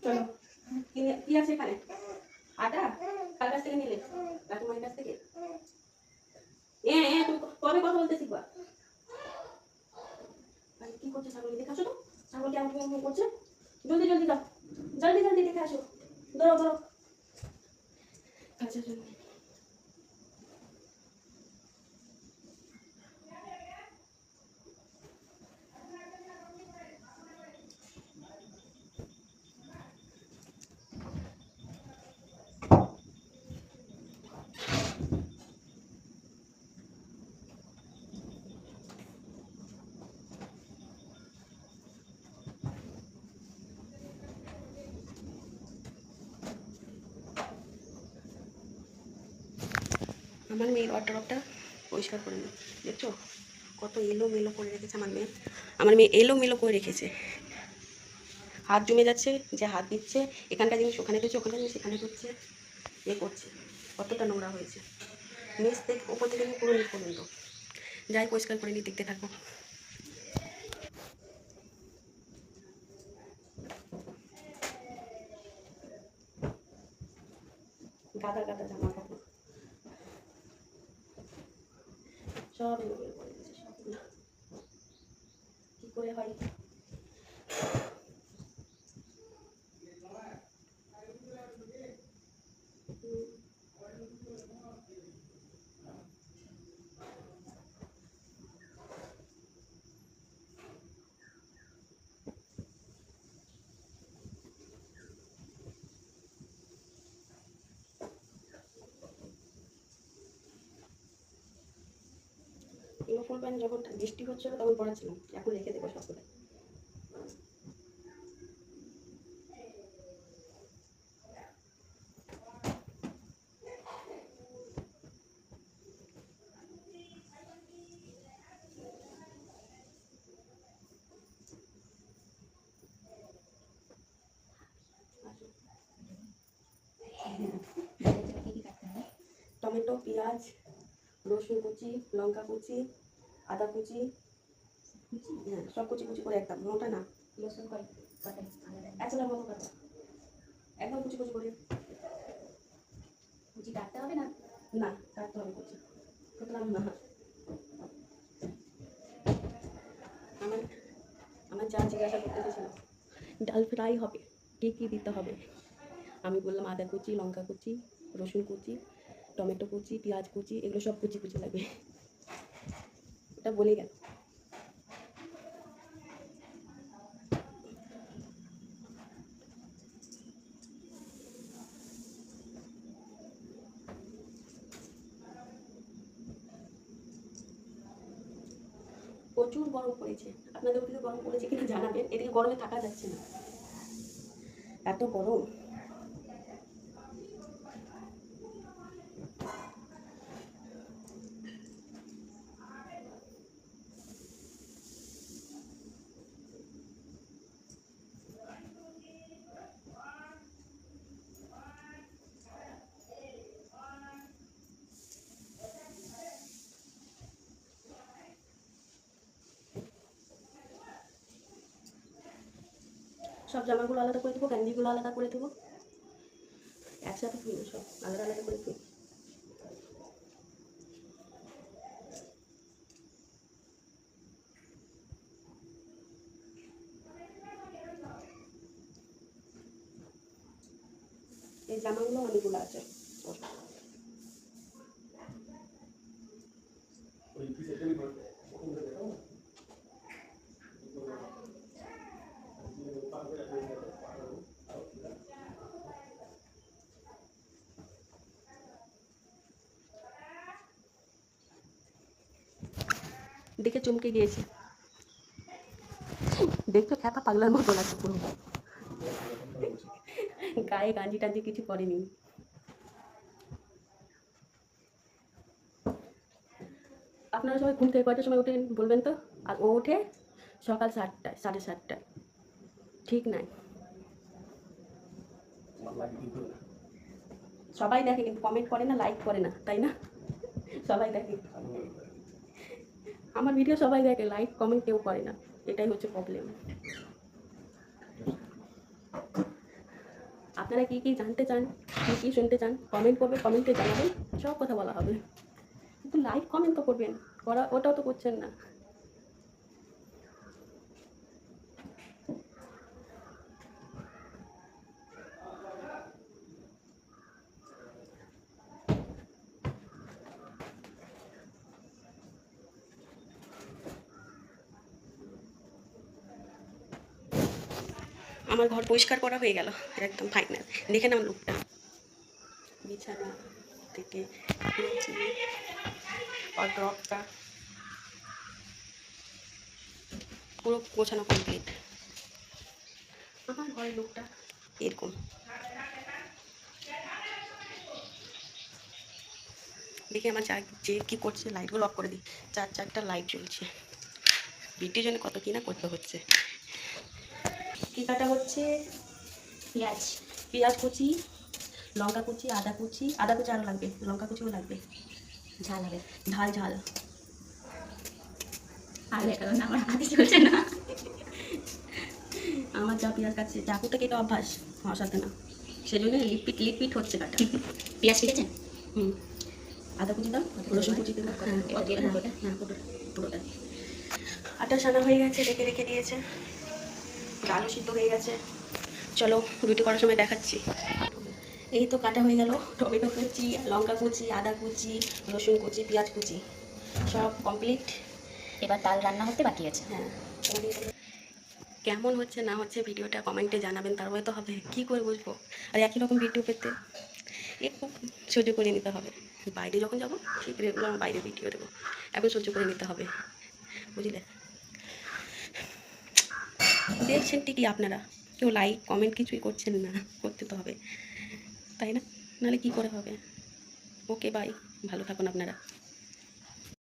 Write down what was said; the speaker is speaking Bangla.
চলো কি আছে এখানে? আটা কার কাছ থেকে নিলে? কাকিমার কাছ থেকে। তুমি কবে কথা বলতে শিখবা? কি করছে ছাগল? দেখে আসো তো, ছাগল কেমন করছে। জলদি জলদি যাও, জলদি জলদি দেখে আসো। ধরো ধরো। আচ্ছা চলো। আমার মেয়ের ওয়ার্ডরোবটা পরিষ্কার করে নিই। দেখছো কত এলোমেলো করে রেখেছে আমার মেয়ে এলোমেলো করে রেখেছে। হাত জমে যাচ্ছে, যে হাত দিচ্ছে এখানকার জিনিস ওখানে দিচ্ছে, ওখানকার জিনিস এখানে দিচ্ছে, এ করছে। কতটা নোংরা হয়েছে নিচ থেকে ওপর থেকে পুরো নিচ পর্যন্ত। যাই পরিষ্কার করে নিয়ে দেখতে থাকবো। গাদা গাদা জামা কাপড় সব এলোমেলো করে দিয়েছে, সবগুলো কি করে হয়। এগুলো ফুল প্যান্ট যখন বৃষ্টি হচ্ছিল তখন পড়াচ্ছিলাম, এখন রেখে দেবো সবগুলো। টমেটো, পেঁয়াজ, রসুন কুচি, লঙ্কা কুচি, আদা কুচি, হ্যাঁ সব কুচি কুচি করে, একদম মোটা না। রসুন একসাথে মতো কাটা, একদম কুচি কুচি করে। কুচি কাটতে হবে না? না কাটতে হবে কুচি, কাটলাম না। আমার আমার যা জিজ্ঞাসা করতে ছিল ডাল ফ্রাই হবে, কী কী দিতে হবে। আমি বললাম আদা কুচি, লঙ্কা কুচি, রসুন কুচি, টমেটো কুচি, পেঁয়াজ কুচি, এগুলো সব কুচি কুচি লাগবে। এটা বলেই গেল। প্রচুর গরম পড়েছে, আপনাদের ওদিকে গরম পড়েছে কিনা জানাবেন। এদিকে গরমে থাকা যাচ্ছে না, এত গরম। সব জামাগুলো আলাদা করে দেবো, গেঞ্জিগুলো আলাদা করে দেবো, একসাথে ধুই না, সব আলাদা আলাদা করে ধুই। এই জামাগুলো অনেকগুলো আছে। দেখে চমকে গিয়েছে, দেখতে খ্যাপা পাগলার মতো লাগছে পুরো। গায়ে গাঞ্জি টাঞ্জি কিছু করেনি। আপনারা সবাই ঘুম থেকে কয়টার সময় উঠেন বলবেন তো? আর ও ওঠে সকাল 7টায়, 7:30টায়। ঠিক নাই। সবাই দেখে কিন্তু কমেন্ট করে না, লাইক করে না, তাই না? সবাই দেখে আমার ভিডিও, সবাই দেখে, লাইক কমেন্ট কেউ করে না, এটাই হচ্ছে প্রবলেম। আপনারা কী কী জানতে চান, কী কী শুনতে চান কমেন্ট করবে, কমেন্টে জানাবেন, সব কথা বলা হবে। কিন্তু লাইক কমেন্ট তো করবেন, ওটাও তো করছেন না। আমার ঘর পরিষ্কার করা হয়ে গেল, একদম ফাইনাল। দেখে নাও লুকটা, বিছানা থেকে ড্রপটা পুরো গোছানো কমপ্লিট। আমার ঘরের লুকটা এরকম। দেখি আমার যে কী করছে, লাইটগুলো অফ করে দিই। চারটা লাইট জ্বলছে, ভিডিওর জন্য কত কিনা করতে হচ্ছে। কী কাটা হচ্ছে? পেঁয়াজ কুচি, লঙ্কা কুচি, আদা কুচি আরও লাগবে, লঙ্কা কুচিও লাগবে, ঝাল হবে, ঝাল। আর কারণ আমার হাতে চলছে না। আমার যা পেঁয়াজ কাটছে, চাকুটা কেটে অভ্যাস আমার সাথে না, সেজন্য লিটপিট হচ্ছে কাটা। পেঁয়াজ কেটেছেন? আদা কুচি দাও, রসুন কুচি দিলাম, হ্যাঁ পুরোটা। আটা সানা হয়ে গেছে, রেখে দিয়েছে। আলু সিদ্ধ হয়ে গেছে। চলো রুটি করার সময় দেখাচ্ছি। এই তো কাটা হয়ে গেল, টমেটো কুচি, লঙ্কা কুচি, আদা কুচি, রসুন কুচি, পেঁয়াজ কুচি সব কমপ্লিট। এবার ডাল রান্না হতে বাকি আছে। হ্যাঁ, কেমন হচ্ছে না হচ্ছে ভিডিওটা কমেন্টে জানাবেন, তারপরে তো হবে, কী করে বুঝবো। আর একই রকম ভিডিও পেতে একটু সহ্য করে নিতে হবে। বাইরে যখন যাবো ঠিক রেগুলার বাইরে ভিডিও দেবো, এখন সহ্য করে নিতে হবে, বুঝলে। দেখছেন ঠিকই আপনারা, কেউ লাইক কমেন্ট কিছুই করছেন না, করতে তো হবে, তাই না? নাহলে কী করে হবে। ওকে বাই, ভালো থাকুন আপনারা।